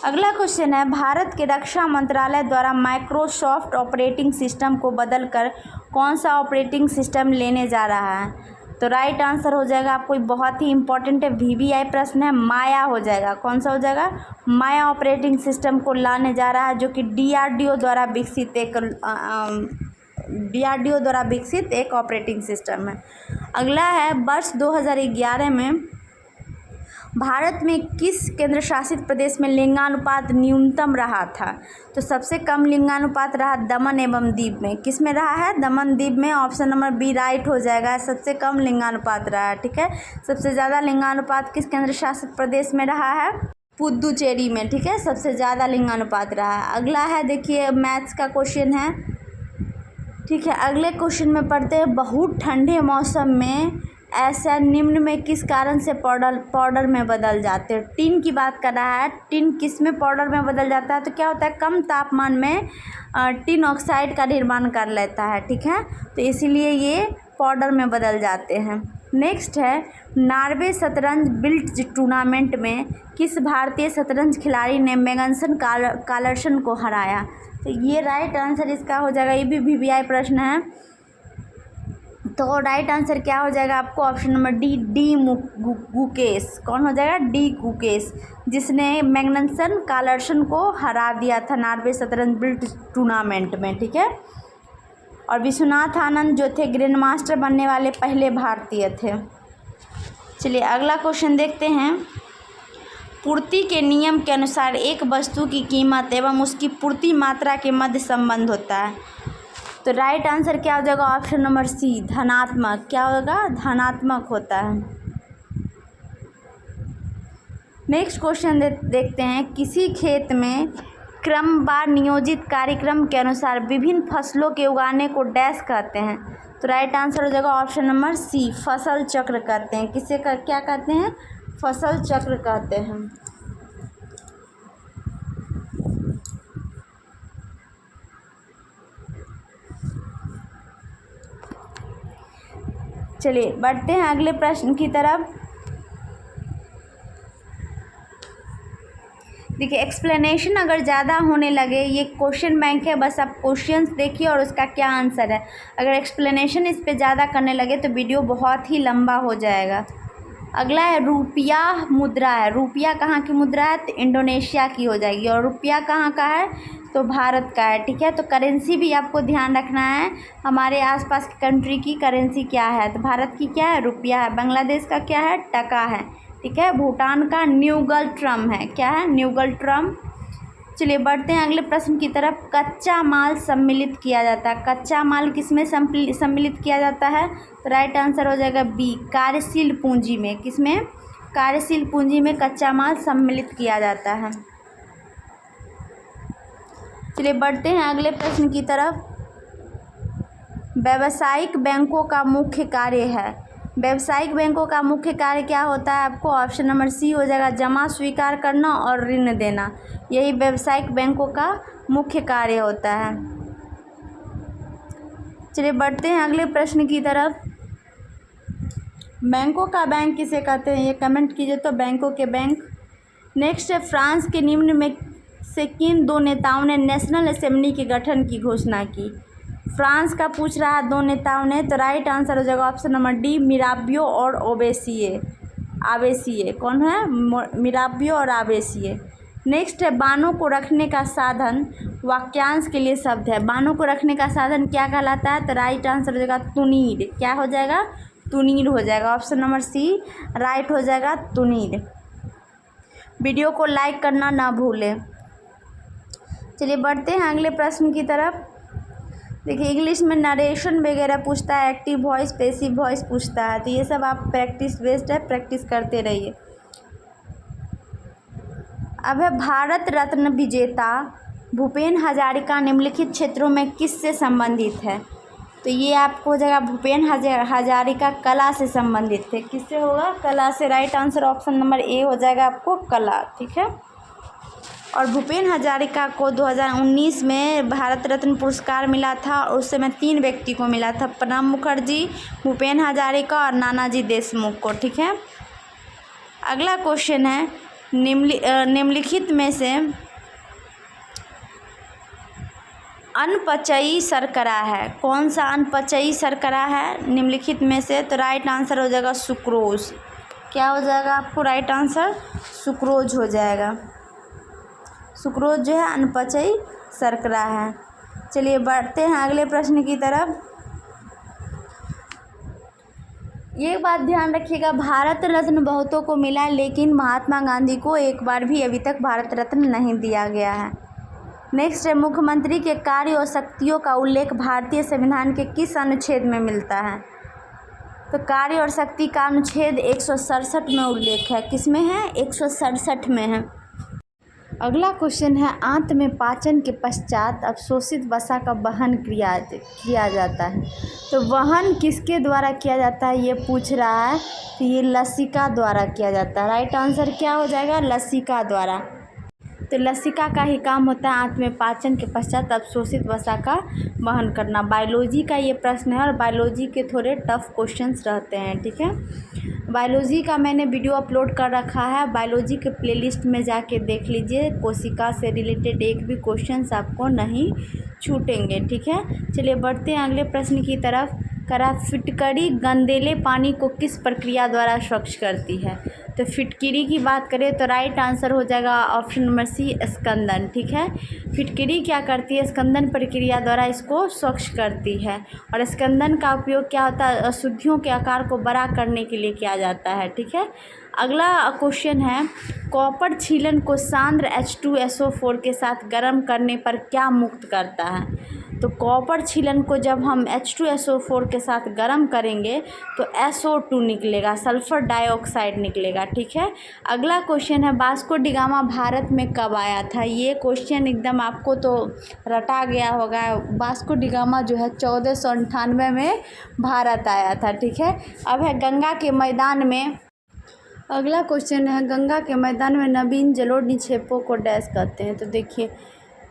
अगला क्वेश्चन है भारत के रक्षा मंत्रालय द्वारा माइक्रोसॉफ्ट ऑपरेटिंग सिस्टम को बदलकर कौन सा ऑपरेटिंग सिस्टम लेने जा रहा है, तो राइट आंसर हो जाएगा आपको बहुत ही इंपॉर्टेंट है, VVI प्रश्न है, माया हो जाएगा, कौन सा हो जाएगा, माया ऑपरेटिंग सिस्टम को लाने जा रहा है, जो कि DRDO द्वारा विकसित एक ऑपरेटिंग सिस्टम है। अगला है वर्ष 2011 में भारत में किस केंद्र शासित प्रदेश में लिंगानुपात न्यूनतम रहा था, तो सबसे कम लिंगानुपात रहा दमन एवं दीव में। किस में रहा है, दमन दीव में, ऑप्शन नंबर बी राइट हो जाएगा, सबसे कम लिंगानुपात रहा है, ठीक है। सबसे ज़्यादा लिंगानुपात किस केंद्र शासित प्रदेश में रहा है, पुदुचेरी में, ठीक है, सबसे ज़्यादा लिंगानुपात रहा है। अगला है, देखिए मैथ्स का क्वेश्चन है, ठीक है। अगले क्वेश्चन में पढ़ते हैं, बहुत ठंडे मौसम में ऐसा निम्न में किस कारण से पाउडर में बदल जाते हैं। टिन की बात कर रहा है, टिन किस में पाउडर में बदल जाता है, तो क्या होता है, कम तापमान में टिन ऑक्साइड का निर्माण कर लेता है, ठीक है, तो इसीलिए ये पाउडर में बदल जाते हैं। नेक्स्ट है, नॉर्वे शतरंज बिल्ट टूर्नामेंट में किस भारतीय शतरंज खिलाड़ी ने मैग्नस कार्लसन को हराया। तो ये राइट आंसर इसका हो जाएगा, ये भी वीवीआई प्रश्न है। तो राइट आंसर क्या हो जाएगा आपको, ऑप्शन नंबर डी गुकेश। कौन हो जाएगा, डी गुकेश, जिसने मैग्नस कार्लसन को हरा दिया था नॉर्वे शतरंज बिल्ट टूर्नामेंट में, ठीक है। और विश्वनाथ आनंद जो थे ग्रैंड मास्टर बनने वाले पहले भारतीय थे। चलिए अगला क्वेश्चन देखते हैं। पूर्ति के नियम के अनुसार एक वस्तु की कीमत एवं उसकी पूर्ति मात्रा के मध्य संबंध होता है। तो राइट आंसर क्या हो जाएगा, ऑप्शन नंबर सी धनात्मक। क्या होगा, धनात्मक होता है। नेक्स्ट क्वेश्चन देखते हैं, किसी खेत में क्रमवार नियोजित कार्यक्रम के अनुसार विभिन्न फसलों के उगाने को डैश कहते हैं। तो राइट आंसर हो जाएगा ऑप्शन नंबर सी फसल चक्र कहते हैं। किसे क्या कहते हैं, फसल चक्र कहते हैं। चलिए बढ़ते हैं अगले प्रश्न की तरफ। देखिए एक्सप्लेनेशन अगर ज़्यादा होने लगे, ये क्वेश्चन बैंक है, बस आप क्वेश्चंस देखिए और उसका क्या आंसर है। अगर एक्सप्लेनेशन इस पे ज़्यादा करने लगे तो वीडियो बहुत ही लंबा हो जाएगा। अगला है, रुपया मुद्रा है। रुपया कहाँ की मुद्रा है, तो इंडोनेशिया की हो जाएगी। और रुपया कहाँ का है, तो भारत का है, ठीक है। तो करेंसी भी आपको ध्यान रखना है, हमारे आसपास की कंट्री की करेंसी क्या है, तो भारत की क्या है, रुपया है। बांग्लादेश का क्या है, टका है, ठीक है। भूटान का न्यूगल ट्रम है, क्या है, न्यूगल ट्रम। चलिए बढ़ते हैं अगले प्रश्न की तरफ। कच्चा माल सम्मिलित किया जाता है। कच्चा माल किसमें सम्मिलित किया जाता है, तो राइट आंसर हो जाएगा बी कार्यशील पूंजी में। किसमें, कार्यशील पूंजी में कच्चा माल सम्मिलित किया जाता है। चलिए बढ़ते हैं अगले प्रश्न की तरफ। व्यावसायिक बैंकों का मुख्य कार्य है। व्यावसायिक बैंकों का मुख्य कार्य क्या होता है आपको, ऑप्शन नंबर सी हो जाएगा जमा स्वीकार करना और ऋण देना। यही व्यावसायिक बैंकों का मुख्य कार्य होता है। चलिए बढ़ते हैं अगले प्रश्न की तरफ। बैंकों का बैंक किसे कहते हैं, ये कमेंट कीजिए तो। बैंकों के बैंक। नेक्स्ट है, फ्रांस के निम्न में से किन दो नेताओं ने नेशनल असेंबली के गठन की घोषणा की। फ्रांस का पूछ रहा है दो नेताओं ने, तो राइट आंसर हो जाएगा ऑप्शन नंबर डी मिराबियो और आबेसिए। कौन है, मिराबियो और आबेसिए। नेक्स्ट है, बानों को रखने का साधन वाक्यांश के लिए शब्द है। बानों को रखने का साधन क्या कहलाता है, तो राइट आंसर हो जाएगा तुनीर। क्या हो जाएगा, तुनीर हो जाएगा। ऑप्शन नंबर सी राइट हो जाएगा तुनीर। वीडियो को लाइक करना ना भूलें। चलिए बढ़ते हैं अगले प्रश्न की तरफ। देखिए इंग्लिश में नरेशन वगैरह पूछता है, एक्टिव वॉइस पैसिव वॉइस पूछता है, तो ये सब आप प्रैक्टिस बेस्ड है, प्रैक्टिस करते रहिए। अब है, भारत रत्न विजेता भूपेन हजारिका निम्नलिखित क्षेत्रों में किससे संबंधित है। तो ये आपको हो जाएगा भूपेन हजारिका कला से संबंधित थे। किससे होगा, कला से। Right answer option number A हो जाएगा आपको कला, ठीक है। और भूपेन हजारिका को 2019 में भारत रत्न पुरस्कार मिला था और उस समय 3 व्यक्ति को मिला था, प्रणब मुखर्जी, भूपेन हजारिका और नानाजी देशमुख को, ठीक है। अगला क्वेश्चन है, निम्नलिखित में से अनपचयी शर्करा है। कौन सा अनपचयी शर्करा है निम्नलिखित में से, तो राइट आंसर हो जाएगा सुक्रोज। क्या हो जाएगा आपको, राइट आंसर सुक्रोज हो जाएगा। सुक्रोज जो है अनपचयी शर्करा है। चलिए बढ़ते हैं अगले प्रश्न की तरफ। ये बात ध्यान रखिएगा, भारत रत्न बहुतों को मिला लेकिन महात्मा गांधी को एक बार भी अभी तक भारत रत्न नहीं दिया गया है। नेक्स्ट है, मुख्यमंत्री के कार्य और शक्तियों का उल्लेख भारतीय संविधान के किस अनुच्छेद में मिलता है। तो कार्य और शक्ति का अनुच्छेद 167 में उल्लेख है। किस में है, 167 में है। अगला क्वेश्चन है, आंत में पाचन के पश्चात अवशोषित वसा का वहन किया जाता है। तो वहन किसके द्वारा किया जाता है ये पूछ रहा है। तो ये लसिका द्वारा किया जाता है। राइट आंसर क्या हो जाएगा, लसिका द्वारा। तो लसिका का ही काम होता है आंत में पाचन के पश्चात अवशोषित वसा का वहन करना। बायोलॉजी का ये प्रश्न है और बायोलॉजी के थोड़े टफ क्वेश्चंस रहते हैं, ठीक है। बायोलॉजी का मैंने वीडियो अपलोड कर रखा है, बायोलॉजी के प्लेलिस्ट में जाके देख लीजिए। कोशिका से रिलेटेड एक भी क्वेश्चंस आपको नहीं छूटेंगे, ठीक है। चलिए बढ़ते हैं अगले प्रश्न की तरफ। करा फिटकरी गंदेले पानी को किस प्रक्रिया द्वारा स्वच्छ करती है। तो फिटकरी की बात करें तो राइट आंसर हो जाएगा ऑप्शन नंबर सी, स्कंदन, ठीक है। फिटकरी क्या करती है, स्कंदन प्रक्रिया द्वारा इसको स्वच्छ करती है। और स्कंदन का उपयोग क्या होता है, अशुद्धियों के आकार को बड़ा करने के लिए किया जाता है, ठीक है। अगला क्वेश्चन है, कॉपर छीलन को सांद्र H2SO4 के साथ गर्म करने पर क्या मुक्त करता है। तो कॉपर छीलन को जब हम H2SO4 के साथ गर्म करेंगे तो SO2 निकलेगा, सल्फर डाइऑक्साइड निकलेगा, ठीक है। अगला क्वेश्चन है, वास्को डी गामा भारत में कब आया था। ये क्वेश्चन एकदम आपको तो रटा गया होगा। वास्को डी गामा जो है 1498 में भारत आया था, ठीक है। अब है गंगा के मैदान में। अगला क्वेश्चन है, गंगा के मैदान में नवीन जलोढ़ निक्षेपों को डैश कहते हैं। तो देखिए,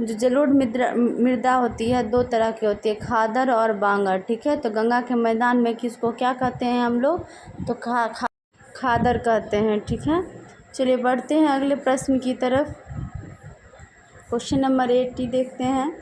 जो जलोढ़ मृदा होती है दो तरह की होती है, खादर और बांगर, ठीक है। तो गंगा के मैदान में किसको क्या कहते हैं हम लोग, तो खादर कहते हैं, ठीक है। चलिए बढ़ते हैं अगले प्रश्न की तरफ। क्वेश्चन नंबर 80 देखते हैं।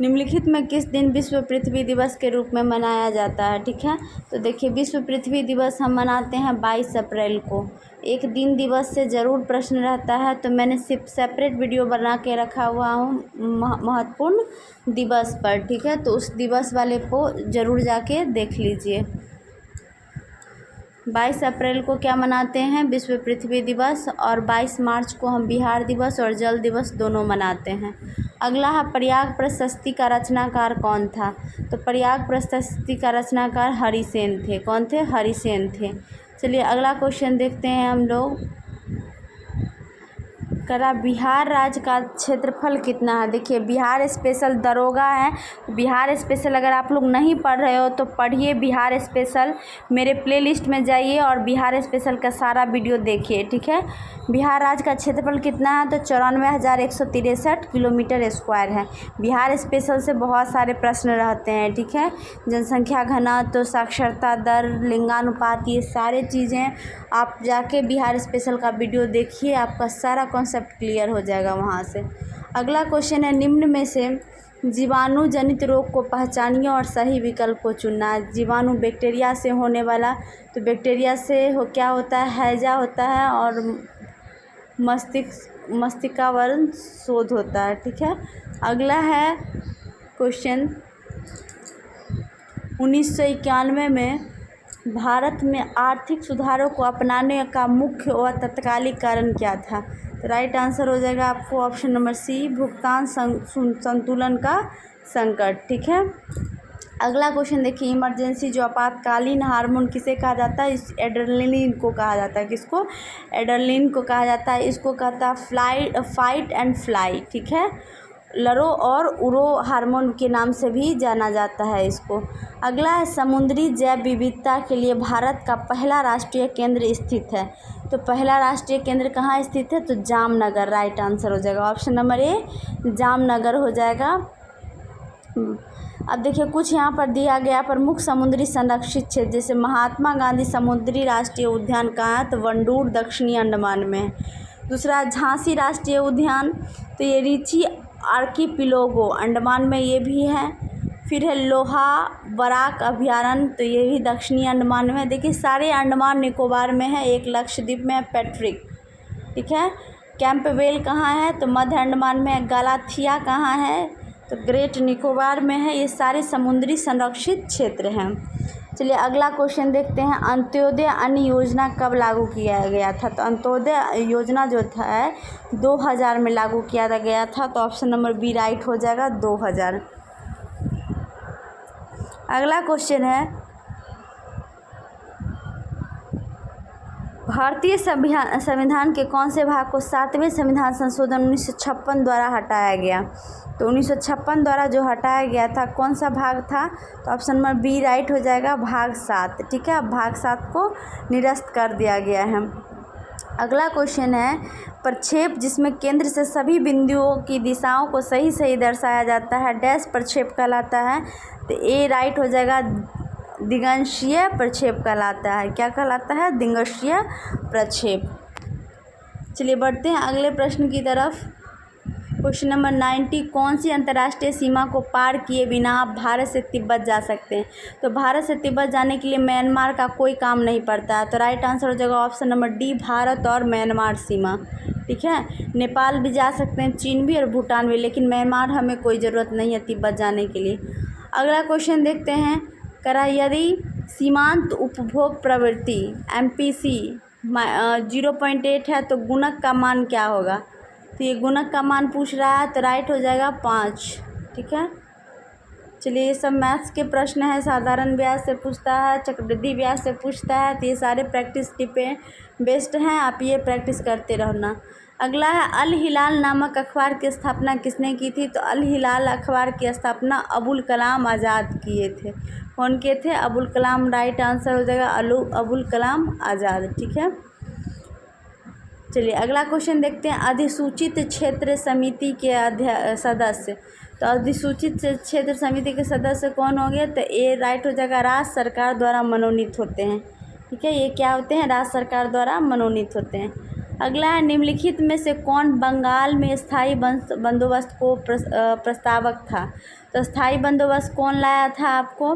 निम्नलिखित में किस दिन विश्व पृथ्वी दिवस के रूप में मनाया जाता है, ठीक है। तो देखिए, विश्व पृथ्वी दिवस हम मनाते हैं 22 अप्रैल को। एक दिन दिवस से ज़रूर प्रश्न रहता है, तो मैंने सिर्फ सेपरेट वीडियो बना के रखा हुआ हूँ महत्वपूर्ण दिवस पर, ठीक है। तो उस दिवस वाले को ज़रूर जाके देख लीजिए। 22 अप्रैल को क्या मनाते हैं, विश्व पृथ्वी दिवस। और 22 मार्च को हम बिहार दिवस और जल दिवस दोनों मनाते हैं। अगला है, प्रयाग प्रशस्ति का रचनाकार कौन था। तो प्रयाग प्रशस्ति का रचनाकार हरिसेन थे। कौन थे, हरिसेन थे। चलिए अगला क्वेश्चन देखते हैं हम लोग। करा बिहार राज्य का क्षेत्रफल कितना है। देखिए, बिहार स्पेशल दरोगा है। बिहार स्पेशल अगर आप लोग नहीं पढ़ रहे हो तो पढ़िए बिहार स्पेशल, मेरे प्लेलिस्ट में जाइए और बिहार स्पेशल का सारा वीडियो देखिए, ठीक है। बिहार राज्य का क्षेत्रफल कितना है, तो 94,163 किलोमीटर स्क्वायर है। बिहार स्पेशल से बहुत सारे प्रश्न रहते हैं, ठीक है। जनसंख्या घनत्व, साक्षरता दर, लिंगानुपात, ये सारे चीज़ें आप जाके बिहार स्पेशल का वीडियो देखिए, आपका सारा कॉन्सेप्ट क्लियर हो जाएगा वहाँ से। अगला क्वेश्चन है, निम्न में से जीवाणु जनित रोग को पहचानिए और सही विकल्प को चुनना। जीवाणु बैक्टीरिया से होने वाला, तो बैक्टीरिया से क्या होता है, हैजा होता है और मस्तिष्कावरण शोध होता है, ठीक है। अगला है क्वेश्चन, 1991 में भारत में आर्थिक सुधारों को अपनाने का मुख्य व तत्कालिक कारण क्या था। तो राइट आंसर हो जाएगा आपको ऑप्शन नंबर सी, भुगतान संतुलन का संकट, ठीक है। अगला क्वेश्चन देखिए, इमरजेंसी जो आपातकालीन हार्मोन किसे कहा जाता है, इस एड्रेनलिन को कहा जाता है। किसको, एड्रेनलिन को कहा जाता है। इसको कहता है फाइट एंड फ्लाई, ठीक है। लरो और उरो हार्मोन के नाम से भी जाना जाता है इसको। अगला है, समुद्री जैव विविधता के लिए भारत का पहला राष्ट्रीय केंद्र स्थित है। तो पहला राष्ट्रीय केंद्र कहाँ स्थित है, तो जामनगर, राइट आंसर हो जाएगा ऑप्शन नंबर ए, जामनगर हो जाएगा। अब देखिए, कुछ यहाँ पर दिया गया प्रमुख समुद्री संरक्षित क्षेत्र, जैसे महात्मा गांधी समुद्री राष्ट्रीय उद्यान कहाँ है, तो वंडूर दक्षिणी अंडमान में। दूसरा, झांसी राष्ट्रीय उद्यान, तो ये रीची आर्किपिलोगो अंडमान में ये भी है। फिर है लोहा बराक अभयारण्य, तो ये भी दक्षिणी अंडमान में। देखिए, सारे अंडमान निकोबार में है, एक लक्षद्वीप में है पैट्रिक, ठीक है। कैंपबेल कहाँ है, तो मध्य अंडमान में। गालाथिया कहाँ है, तो ग्रेट निकोबार में है। ये सारे समुद्री संरक्षित क्षेत्र हैं। चलिए अगला क्वेश्चन देखते हैं, अंत्योदय अन्न योजना कब लागू किया गया था। तो अंत्योदय योजना जो था 2000 में लागू किया गया था। तो ऑप्शन नंबर बी राइट हो जाएगा, 2000। अगला क्वेश्चन है, भारतीय संविधान के कौन से भाग को 7वें संविधान संशोधन 1956 द्वारा हटाया गया? तो 1956 द्वारा जो हटाया गया था कौन सा भाग था? तो ऑप्शन नंबर बी राइट हो जाएगा, भाग 7। ठीक है, भाग 7 को निरस्त कर दिया गया है। अगला क्वेश्चन है, प्रक्षेप जिसमें केंद्र से सभी बिंदुओं की दिशाओं को सही सही दर्शाया जाता है डैश प्रक्षेप कहलाता है? तो ए राइट हो जाएगा, दिगंशीय प्रक्षेप कहलाता है। क्या कहलाता है? दिगंशीय प्रक्षेप। चलिए बढ़ते हैं अगले प्रश्न की तरफ। क्वेश्चन नंबर 90, कौन सी अंतर्राष्ट्रीय सीमा को पार किए बिना आप भारत से तिब्बत जा सकते हैं? तो भारत से तिब्बत जाने के लिए म्यांमार का कोई काम नहीं पड़ता है। तो राइट आंसर हो जाएगा ऑप्शन नंबर डी, भारत और म्यांमार सीमा। ठीक है, नेपाल भी जा सकते हैं, चीन भी और भूटान भी, लेकिन म्यांमार हमें कोई ज़रूरत नहीं है तिब्बत जाने के लिए। अगला क्वेश्चन देखते हैं, यदि सीमांत उपभोग प्रवृत्ति MPC 0.8 है तो गुणक का मान क्या होगा? तो ये गुणक का मान पूछ रहा है, तो राइट हो जाएगा 5। ठीक है, चलिए ये सब मैथ्स के प्रश्न है, साधारण ब्याज से पूछता है, चक्रवृद्धि ब्याज से पूछता है, तो ये सारे प्रैक्टिस टिपें बेस्ट हैं, आप ये प्रैक्टिस करते रहना। अगला है, अल हिलाल नामक अखबार की स्थापना किसने की थी? तो अल हिलाल अखबार की स्थापना अबुल कलाम आज़ाद किए थे। कौन किए थे? अबुल कलाम। राइट आंसर हो जाएगा अबुल कलाम आज़ाद। ठीक है, चलिए अगला क्वेश्चन देखते हैं, अधिसूचित क्षेत्र समिति के सदस्य। तो अधिसूचित क्षेत्र समिति के सदस्य कौन हो गए? तो ए राइट हो जाएगा, राज्य सरकार द्वारा मनोनीत होते हैं। ठीक है, ये क्या होते हैं? राज्य सरकार द्वारा मनोनीत होते हैं। अगला है, निम्नलिखित में से कौन बंगाल में स्थायी बंदोबस्त को प्रस्तावक था? तो स्थायी बंदोबस्त कौन लाया था आपको?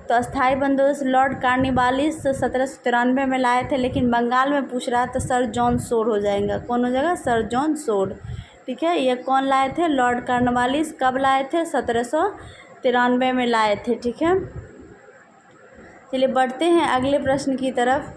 तो स्थायी बंदोबस्त लॉर्ड कॉर्नवालिस 1793 में लाए थे, लेकिन बंगाल में पूछ रहा है तो सर जॉन शोर हो जाएगा। कौन हो जाएगा? Sir John Shore. ठीक है, ये कौन लाए थे? Lord Cornwallis. कब लाए थे? 1793 में लाए थे। ठीक है, चलिए बढ़ते हैं अगले प्रश्न की तरफ।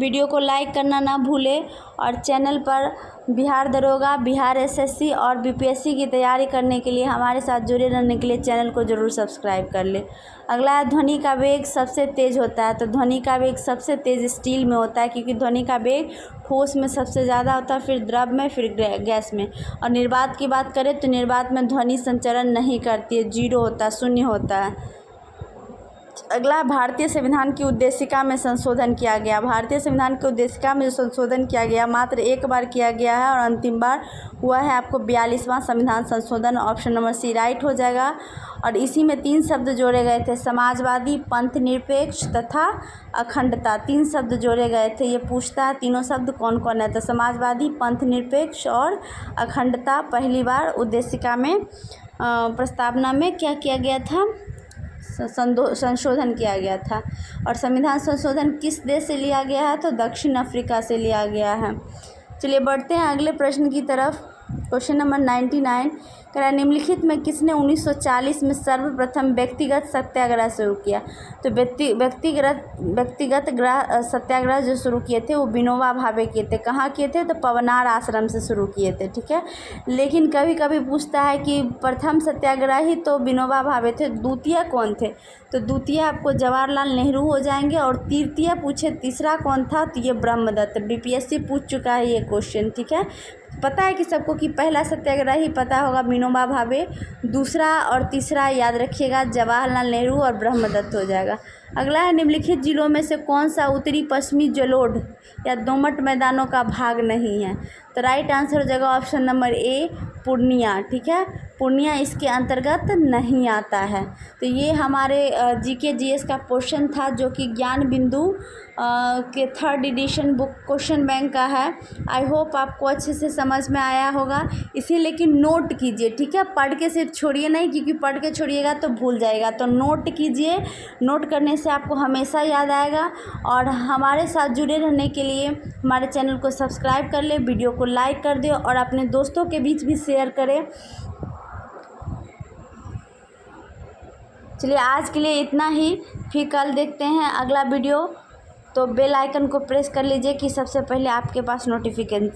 वीडियो को लाइक करना ना भूलें और चैनल पर बिहार दरोगा, बिहार SSC और BPSC की तैयारी करने के लिए हमारे साथ जुड़े रहने के लिए चैनल को ज़रूर सब्सक्राइब कर ले। अगला है, ध्वनि का वेग सबसे तेज़ होता है। तो ध्वनि का वेग सबसे तेज़ स्टील में होता है, क्योंकि ध्वनि का वेग ठोस में सबसे ज़्यादा होता है, फिर द्रव में, फिर गैस में। और निर्वात की बात करें तो निर्वात में ध्वनि संचरण नहीं करती है, 0 होता है, 0 होता है। अगला, भारतीय संविधान की उद्देशिका में संशोधन किया गया। भारतीय संविधान की उद्देशिका में जो संशोधन किया गया मात्र एक बार किया गया है और अंतिम बार हुआ है आपको 42वां संविधान संशोधन। ऑप्शन नंबर सी राइट हो जाएगा। और इसी में 3 शब्द जोड़े गए थे, समाजवादी, पंथ निरपेक्ष तथा अखंडता। 3 शब्द जोड़े गए थे। ये पूछता है तीनों शब्द कौन कौन है? तो समाजवादी, पंथ निरपेक्ष और अखंडता पहली बार उद्देशिका में प्रस्तावना में क्या किया गया था? संशोधन किया गया था। और संविधान संशोधन किस देश से लिया गया है? तो दक्षिण अफ्रीका से लिया गया है। चलिए बढ़ते हैं अगले प्रश्न की तरफ। क्वेश्चन नंबर 99, निम्नलिखित में किसने 1940 में सर्वप्रथम व्यक्तिगत सत्याग्रह शुरू किया? तो व्यक्तिगत सत्याग्रह जो शुरू किए थे वो विनोबा भावे किए थे। कहाँ किए थे? तो पवनार आश्रम से शुरू किए थे। ठीक है, लेकिन कभी कभी पूछता है कि प्रथम सत्याग्रही तो विनोबा भावे थे, द्वितीय कौन थे? तो द्वितीय आपको जवाहरलाल नेहरू हो जाएंगे। और तृतीय पूछे तीसरा कौन था? तो ये ब्रह्मदत्त। BPSC पूछ चुका है ये क्वेश्चन। ठीक है, पता है कि सबको कि पहला सत्याग्रही पता होगा विनोबा भावे, दूसरा और तीसरा याद रखिएगा जवाहरलाल नेहरू और ब्रह्मदत्त हो जाएगा। अगला है, निम्नलिखित जिलों में से कौन सा उत्तरी पश्चिमी जलोढ़ या दोमट मैदानों का भाग नहीं है? तो राइट आंसर हो जाएगा ऑप्शन नंबर ए, पूर्णिया। ठीक है, पूर्णिया इसके अंतर्गत नहीं आता है। तो ये हमारे GK GS का क्वेश्चन था, जो कि ज्ञान बिंदु के 3rd addition book question bank का है। आई होप आपको अच्छे से समझ में आया होगा। इसे लेकिन नोट कीजिए। ठीक है, पढ़ के सिर्फ छोड़िए नहीं, क्योंकि पढ़ के छोड़िएगा तो भूल जाएगा। तो नोट कीजिए, नोट करने से आपको हमेशा याद आएगा। और हमारे साथ जुड़े रहने के लिए हमारे चैनल को सब्सक्राइब कर ले, वीडियो को लाइक कर दे और अपने दोस्तों के बीच भी शेयर करें। चलिए आज के लिए इतना ही, फिर कल देखते हैं अगला वीडियो। तो बेल आइकन को प्रेस कर लीजिए कि सबसे पहले आपके पास नोटिफिकेशन